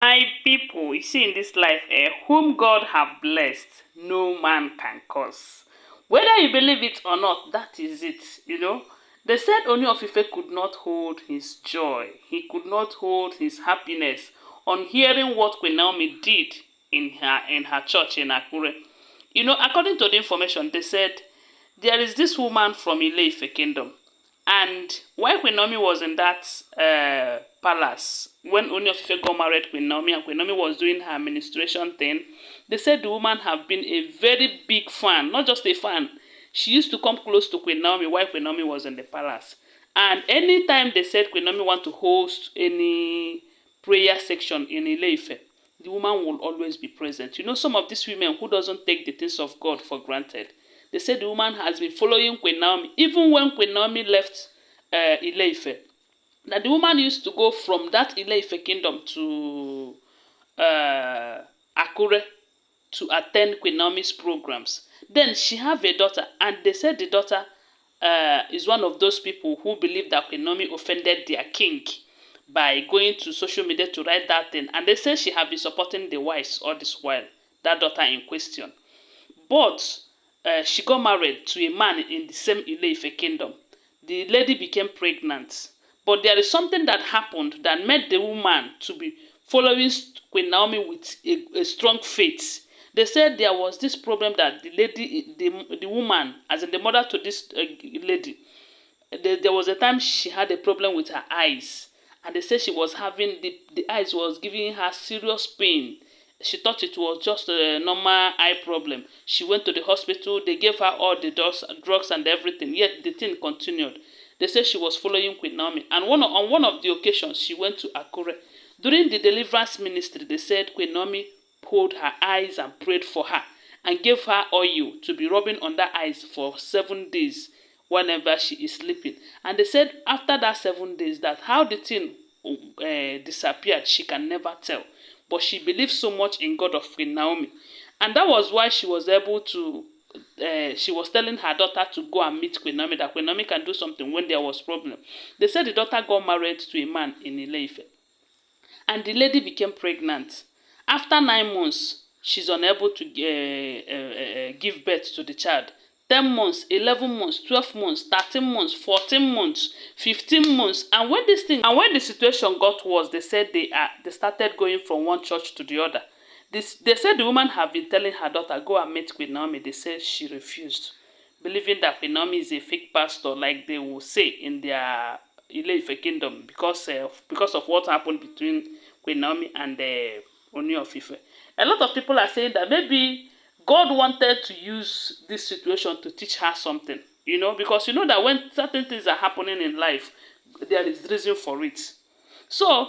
My people, you see in this life, whom God have blessed, no man can curse. Whether you believe it or not, that is it. They said Ooni of Ife could not hold his joy. He could not hold his happiness on hearing what Queen Naomi did in her church in Akure. According to the information, they said there is this woman from Ile-Ife kingdom. And while Queen Naomi was in that palace, when Ooni of Ife got married Queen Naomi and Queen Naomi was doing her ministration thing, they said the woman have been a very big fan, not just a fan. She used to come close to Queen Naomi while Queen Naomi was in the palace. And anytime they said Queen Naomi want to host any prayer section in Ile-Ife, the woman will always be present. Some of these women who doesn't take the things of God for granted. They said the woman has been following Queen Naomi even when Queen Naomi left Ile-Ife. That the woman used to go from that Ile-Ife kingdom to Akure to attend Queen Naomi's programs. Then she have a daughter, and they said the daughter is one of those people who believe that Queen Naomi offended their king by going to social media to write that thing. And they say she have been supporting the wives all this while, that daughter in question. But she got married to a man in the same Ile-Ife kingdom. The lady became pregnant. But there is something that happened that made the woman to be following Queen Naomi with a strong faith. They said there was this problem that the lady, the woman, as in the mother to this lady, there was a time she had a problem with her eyes. And they said she was having, the eyes was giving her serious pain. She thought it was just a normal eye problem. She went to the hospital. They gave her all the drugs and everything. Yet the thing continued. They said she was following Queen Naomi. And on one of the occasions, she went to Akure. During the deliverance ministry, they said Queen Naomi pulled her eyes and prayed for her and gave her oil to be rubbing on that eyes for 7 days whenever she is sleeping. And they said after that 7 days, that how the thing disappeared, she can never tell. But she believed so much in God of Queen Naomi. And that was why she was able to, she was telling her daughter to go and meet Queen Naomi, that Queen Naomi can do something when there was problem. They said the daughter got married to a man in Ile-Ife. And the lady became pregnant. After 9 months, she's unable to give birth to the child. 10 months, 11 months, 12 months, 13 months, 14 months, 15 months. And when the situation got worse, they said they started going from one church to the other. They said the woman have been telling her daughter, go and meet Queen Naomi. They said she refused, believing that Queen Naomi is a fake pastor, like they will say in their Ile-Ife kingdom, because of what happened between Queen Naomi and Ooni of Ife. A lot of people are saying that maybe God wanted to use this situation to teach her something, because you know that when certain things are happening in life, there is reason for it. So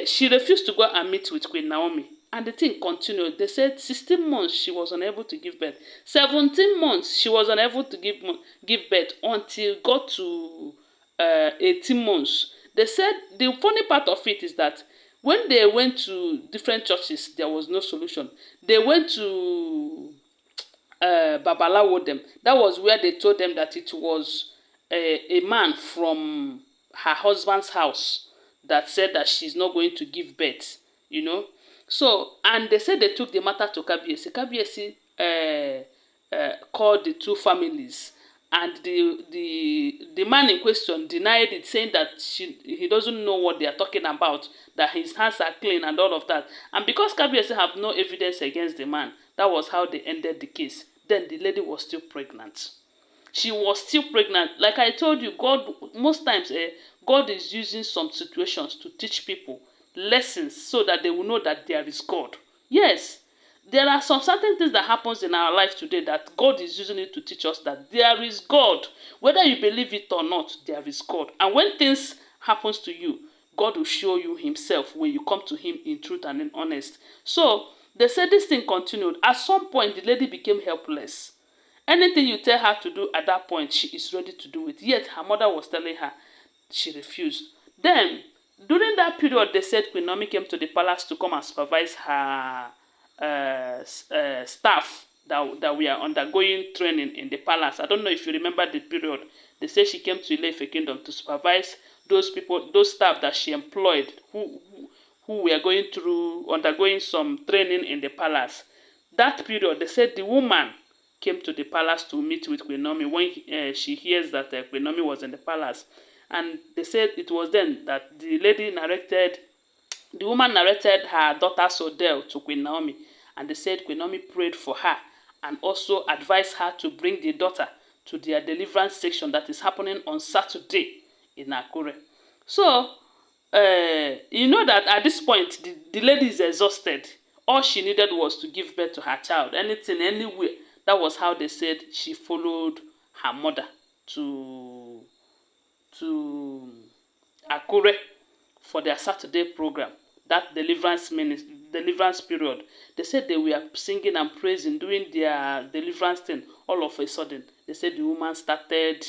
she refused to go and meet with Queen Naomi. And the thing continued. They said 16 months she was unable to give birth. 17 months she was unable to give birth until got to 18 months. They said the funny part of it is that when they went to different churches, there was no solution. They went to Babalawo them. That was where they told them that it was a man from her husband's house that said that she's not going to give birth, you know. So, and they said they took the matter to Kabiyesi. Kabiyesi called the two families, and the man in question denied it, saying that he doesn't know what they are talking about, that his hands are clean and all of that. And because Kabiyesi have no evidence against the man, that was how they ended the case. Then the lady was still pregnant. She was still pregnant. Like I told you, God, most times, God is using some situations to teach people lessons so that they will know that there is God. Yes, there are some certain things that happens in our life today that God is using it to teach us that there is God. Whether you believe it or not, there is God. And when things happens to you, God will show you himself when you come to him in truth and in honest. So, they said this thing continued. At some point, the lady became helpless. Anything you tell her to do at that point, she is ready to do it. Yet her mother was telling her she refused. Then, during that period, they said Queen Naomi came to the palace to come and supervise her staff that we are undergoing training in the palace. I don't know if you remember the period. They say she came to Ile-Ife Kingdom to supervise those people, those staff that she employed, who who were undergoing some training in the palace. That period, they said the woman came to the palace to meet with Queen Naomi when she hears that Queen Naomi was in the palace. And they said it was then that the woman narrated her daughter's ordeal to Queen Naomi. And they said Queen Naomi prayed for her and also advised her to bring the daughter to their deliverance section that is happening on Saturday in Akure. So, you know that at this point, the lady is exhausted. All she needed was to give birth to her child. Anything, anywhere. That was how they said she followed her mother to Akure for their Saturday program. That deliverance period. They said they were singing and praising, doing their deliverance thing. All of a sudden, they said the woman started,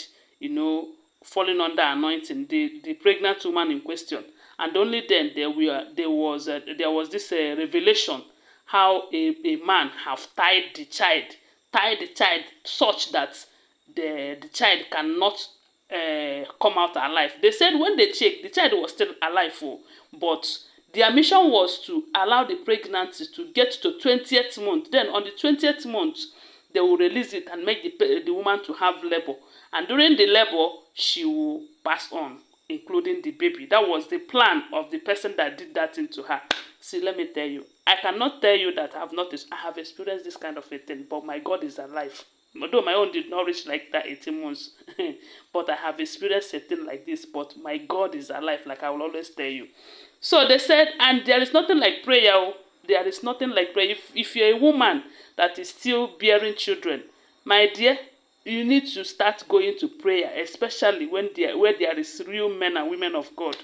falling under anointing. The pregnant woman in question. And only then there was this revelation how a man have tied the child such that the child cannot come out alive. They said when they checked, the child was still alive, but their mission was to allow the pregnancy to get to 20th month. Then on the 20th month, they will release it and make the woman to have labor. And during the labor, she will pass on, including the baby. That was the plan of the person that did that thing to her. See, let me tell you, I cannot tell you that I have experienced this kind of a thing, but my God is alive. Although my own did not reach like that 18 months, but I have experienced a thing like this, but my God is alive, like I will always tell you. So they said, and there is nothing like prayer. There is nothing like prayer. If you're a woman that is still bearing children, my dear, you need to start going to prayer, especially where there is real men and women of God.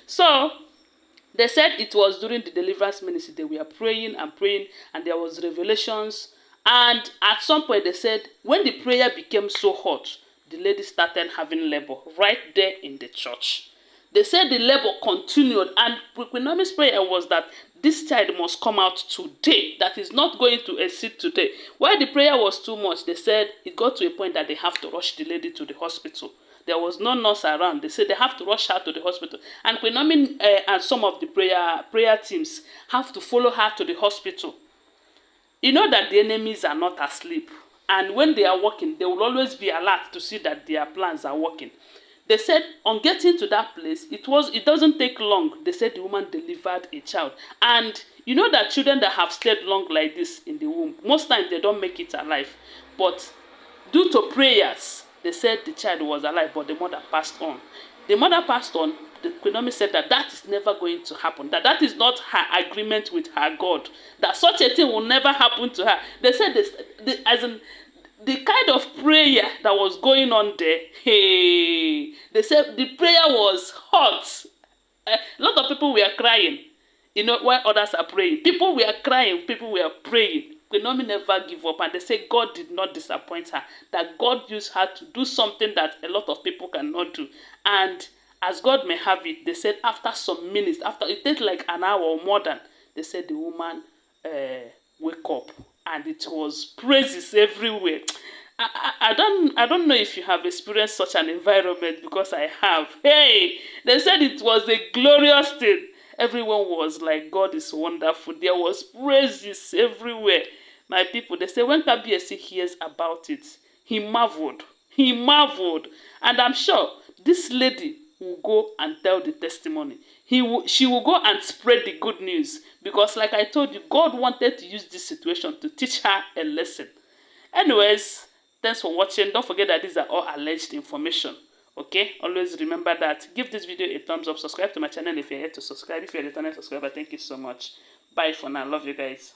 So they said it was during the deliverance ministry they were praying, and there was revelations. And at some point they said when the prayer became so hot, the lady started having labor right there in the church. They said the labor continued, and Queen Naomi's prayer was that this child must come out today, that is not going to exceed today. While the prayer was too much, they said it got to a point that they have to rush the lady to the hospital. There was no nurse around. They said they have to rush her to the hospital. And Queen Naomi and some of the prayer teams have to follow her to the hospital. You know that the enemies are not asleep. And when they are working, they will always be alert to see that their plans are working. They said on getting to that place, it doesn't take long. They said the woman delivered a child. And you know that children that have stayed long like this in the womb, most times they don't make it alive. But due to prayers, they said the child was alive, but the mother passed on. The mother passed on. The Queen Naomi said that is never going to happen. That is not her agreement with her God. That such a thing will never happen to her. They said the kind of prayer that was going on there, hey, they said the prayer was hot. A lot of people were crying, while others are praying. People were crying, people were praying. Queen Naomi never give up, and they say God did not disappoint her, that God used her to do something that a lot of people cannot do. And as God may have it, they said after some minutes, after it takes like an hour or more than, they said the woman wake up, and it was praises everywhere. I don't know if you have experienced such an environment, because I have. Hey, they said it was a glorious thing. Everyone was like, God is wonderful. There was praises everywhere. My people, they say when Kabiyesi hears about it, he marveled. He marveled. And I'm sure this lady will go and tell the testimony. She will go and spread the good news. Because like I told you, God wanted to use this situation to teach her a lesson. Anyways, thanks for watching. Don't forget that these are all alleged information. Okay, always remember that. Give this video a thumbs up. Subscribe to my channel if you're yet to subscribe. If you're a returning subscriber, thank you so much. Bye for now. Love you guys.